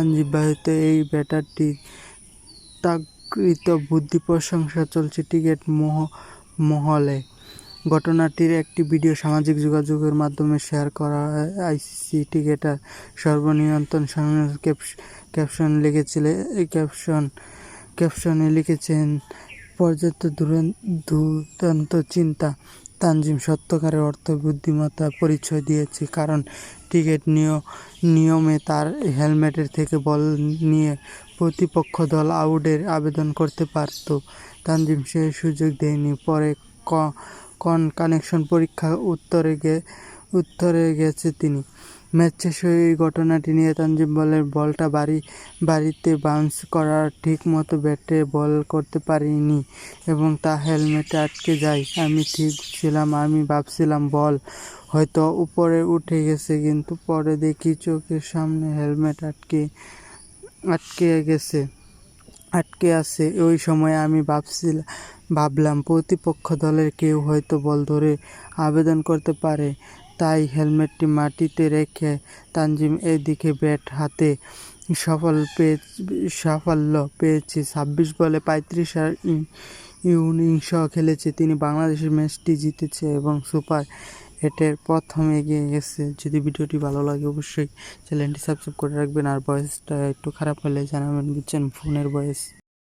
তানজিম ভাইয়ের এই ব্যাটারটি তাকৃত বুদ্ধি প্রশংসা চলছে টিকিট মহলে। ঘটনাটির একটি ভিডিও সামাজিক যোগাযোগের মাধ্যমে শেয়ার করা হয়। আইসিসি টিকেটার সর্বনিয়ন্ত্রণ ক্যাপশনে লিখেছেন পর্যাপ্ত দুর্দান্ত চিন্তা। তানজিম সত্যিকারের অর্থে বুদ্ধিমত্তার পরিচয় দিয়েছে, কারণ টিকেট নিয়মে তার হেলমেটের থেকে বল নিয়ে প্রতিপক্ষ দল আউটের আবেদন করতে পারত। তানজিম সে সুযোগ দেয়নি। পরে কানেকশন পরীক্ষার উত্তরে গেছে তিনি। ম্যাচ শেষে এই ঘটনাটি নিয়ে তানজিম বলেন, বলটা বাড়িতে বাউন্স করার ঠিক মতো ব্যাটে বল করতে পারিনি এবং তা হেলমেটে আটকে যায়। আমি ঠিক ছিলাম, আমি ভাবছিলাম বল হয়তো উপরে উঠে গেছে, কিন্তু পরে দেখি চোখের সামনে হেলমেট আটকে আছে। ওই সময় আমি ভাবলাম প্রতিপক্ষ দলের কেউ হয়তো বল ধরে আবেদন করতে পারে, তাই হেলমেটটি মাটিতে রেখে তানজিম এদিকে ব্যাট হাতে সাফল্য পেয়েছে। ২৬ বলে ৩৫ ইনিংস খেলেছে তিনি। বাংলাদেশের ম্যাচটি জিতেছে এবং সুপার ৮-এ প্রথম এগিয়ে গেছে। যদি ভিডিওটি ভালো লাগে অবশ্যই চ্যানেলটি সাবস্ক্রাইব করে রাখবেন, আর ভয়েসটা একটু খারাপ হলে জানাবেন, বুঝছেন, ফোনের ভয়েস।